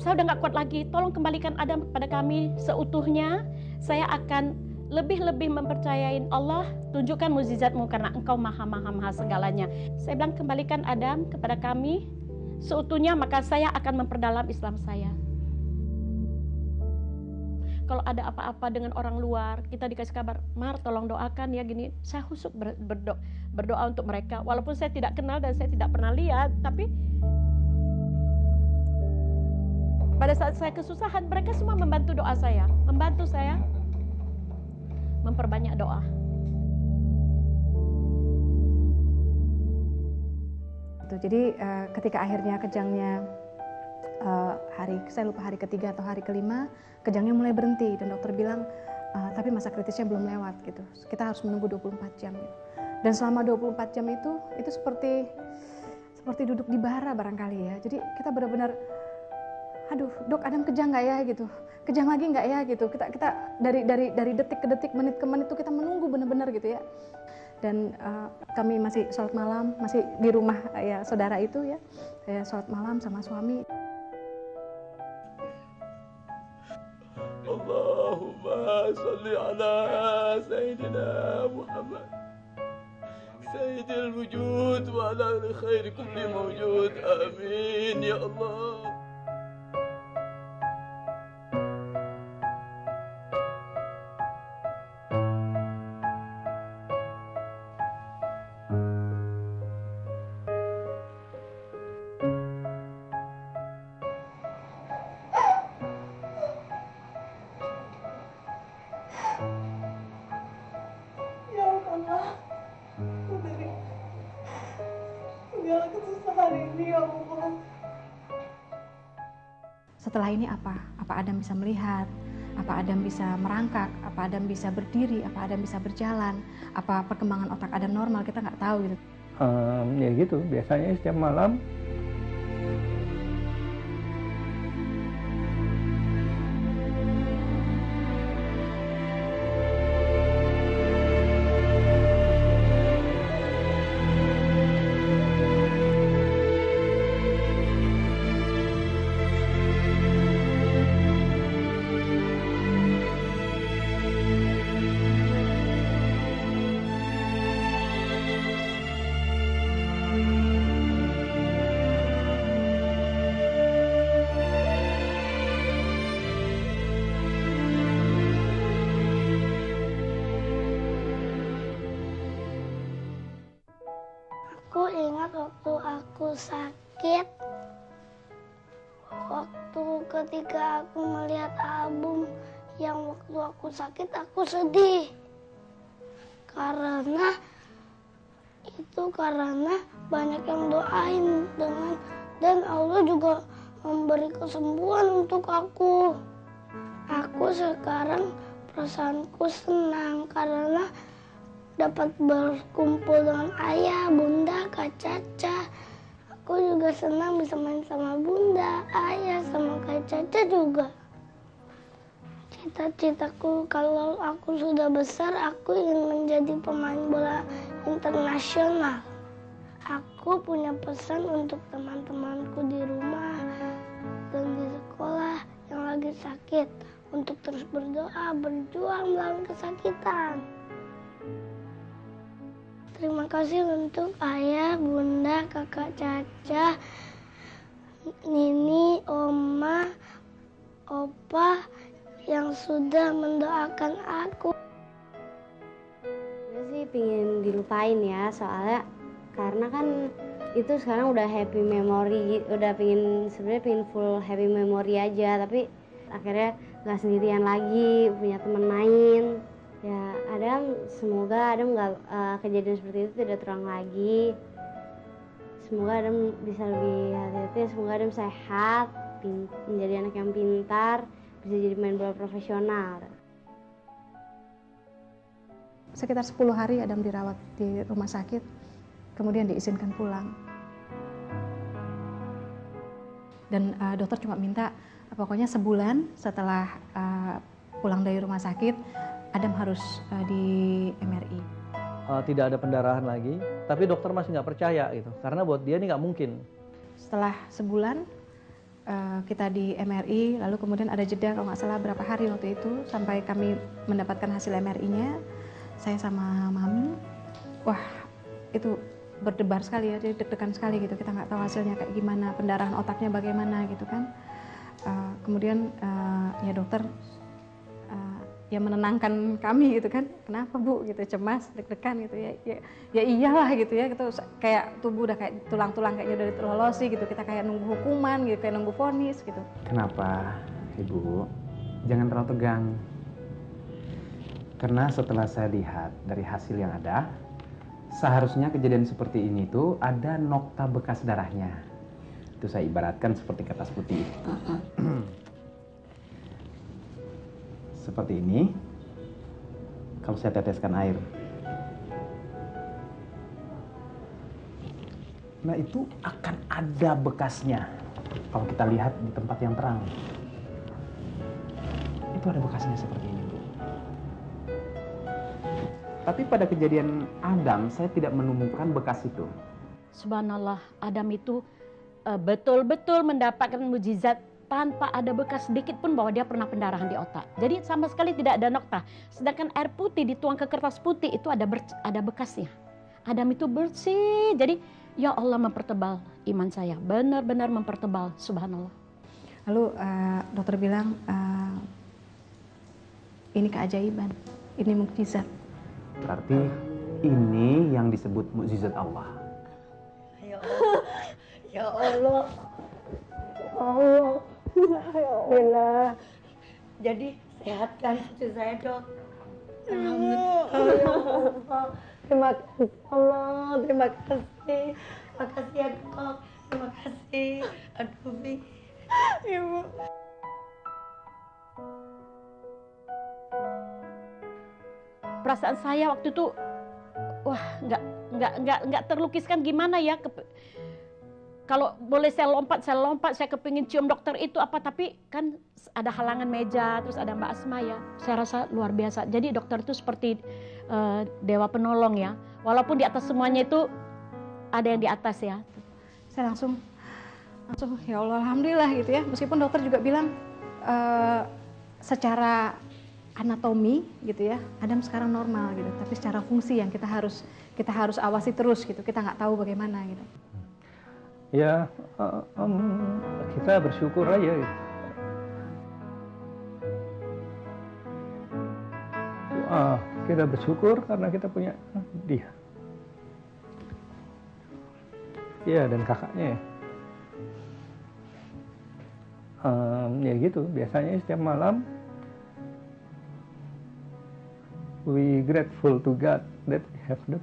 saya udah nggak kuat lagi, tolong kembalikan Adam kepada kami seutuhnya. Saya akan lebih mempercayain Allah, tunjukkan mukjizatmu karena engkau maha segalanya. Saya bilang kembalikan Adam kepada kami seutuhnya, maka saya akan memperdalam Islam saya. Kalau ada apa-apa dengan orang luar, kita dikasih kabar, Mar tolong doakan ya gini. Saya khusyuk berdoa untuk mereka. Walaupun saya tidak kenal dan saya tidak pernah lihat, tapi pada saat saya kesusahan, mereka semua membantu doa saya. Membantu saya memperbanyak doa. Jadi ketika akhirnya kejangnya saya lupa hari ketiga atau hari kelima, kejangnya mulai berhenti dan dokter bilang tapi masa kritisnya belum lewat gitu. Kita harus menunggu 24 jam gitu. Dan selama 24 jam itu seperti duduk di bara barangkali ya. Jadi kita benar-benar aduh, Dok, Adam kejang nggak ya gitu. Kejang lagi nggak ya gitu. Kita dari detik ke detik, menit ke menit itu kita menunggu benar-benar gitu ya. Dan kami masih sholat malam, masih di rumah ya saudara itu ya. Saya sholat malam sama suami. Allahumma salli ala Sayyidina Muhammad Sayyidil wujud wa ala khairi kulli mawjud. Amin ya Allah. Setelah ini apa? Apa Adam bisa melihat? Apa Adam bisa merangkak? Apa Adam bisa berdiri? Apa Adam bisa berjalan? Apa perkembangan otak Adam normal? Kita nggak tahu gitu. Ya gitu, biasanya setiap malam Aku ingat waktu aku sakit, waktu ketika aku melihat album yang waktu aku sakit aku sedih. Karena banyak yang doain dan Allah juga memberi kesembuhan untuk aku. Aku sekarang perasaanku senang karena dapat berkumpul dengan ayah, bunda, Kak Caca. Aku juga senang bisa main sama bunda, ayah, sama Kak Caca juga. Cita-citaku kalau aku sudah besar, aku ingin menjadi pemain bola internasional. Aku punya pesan untuk teman-temanku di rumah dan di sekolah yang lagi sakit, untuk terus berdoa, berjuang melawan kesakitan. Terima kasih untuk ayah, bunda, kakak Caca, Nini, oma, opa yang sudah mendoakan aku. Gue sih pingin dilupain ya, soalnya karena kan itu sekarang udah happy memory, udah sebenarnya pingin full happy memory aja, tapi akhirnya nggak sendirian lagi, punya teman main. Ya, semoga Adam nggak kejadian seperti itu tidak terulang lagi. Semoga Adam bisa lebih hati-hati, semoga Adam sehat, menjadi anak yang pintar, bisa jadi main bola profesional. Sekitar 10 hari Adam dirawat di rumah sakit, kemudian diizinkan pulang. Dan dokter cuma minta, pokoknya sebulan setelah pulang dari rumah sakit, Adam harus di MRI. Tidak ada pendarahan lagi, tapi dokter masih nggak percaya gitu, karena buat dia ini nggak mungkin. Setelah sebulan, kita di MRI, lalu kemudian ada jeda kalau nggak salah berapa hari waktu itu sampai kami mendapatkan hasil MRI-nya. Saya sama Mami, wah itu berdebar sekali ya, jadi deg-degan sekali gitu. Kita nggak tahu hasilnya kayak gimana, pendarahan otaknya bagaimana gitu kan. Kemudian ya dokter ya menenangkan kami gitu kan, kenapa Bu gitu, cemas, deg-degan gitu ya iyalah gitu ya, gitu kayak tubuh udah kayak tulang-tulang kayaknya udah terlolosi gitu, kita kayak nunggu hukuman gitu, kayak nunggu vonis gitu. Kenapa Ibu? Jangan terlalu tegang. Karena setelah saya lihat dari hasil yang ada, seharusnya kejadian seperti ini tuh ada nokta bekas darahnya. Itu saya ibaratkan seperti kertas putih. Seperti ini, kalau saya teteskan air. Nah itu akan ada bekasnya. Kalau kita lihat di tempat yang terang. Itu ada bekasnya seperti ini, Bu. Tapi pada kejadian Adam, saya tidak menemukan bekas itu. Subhanallah, Adam itu betul-betul mendapatkan mujizat tanpa ada bekas sedikit pun bahwa dia pernah pendarahan di otak. Jadi sama sekali tidak ada nokta. Sedangkan air putih dituang ke kertas putih itu ada bekasnya. Adam itu bersih. Jadi ya Allah mempertebal iman saya. Benar-benar mempertebal. Subhanallah. Lalu dokter bilang ini keajaiban. Ini mukjizat. Berarti ini yang disebut mukjizat Allah. Ya Allah. Ya Allah. Allah. Alhamdulillah. Jadi sehat kan cucu saya, Dok? Alhamdulillah. Terima kasih Allah, terima kasih. Terima kasih ya, Dok. Terima kasih. Aduh, Bi. Ibu. Perasaan saya waktu itu wah, nggak terlukiskan gimana ya. Kalau boleh saya lompat, saya kepingin cium dokter itu apa, tapi kan ada halangan meja, terus ada Mbak Asma ya. Saya rasa luar biasa. Jadi dokter itu seperti dewa penolong ya. Walaupun di atas semuanya itu ada yang di atas ya. Saya langsung ya Allah alhamdulillah gitu ya. Meskipun dokter juga bilang secara anatomi gitu ya, Adam sekarang normal gitu. Tapi secara fungsi yang kita harus awasi terus gitu. Kita nggak tahu bagaimana gitu. Ya kita bersyukur aja gitu. Kita bersyukur karena kita punya dia. Ya dan kakaknya ya gitu, biasanya setiap malam we grateful to God that we have the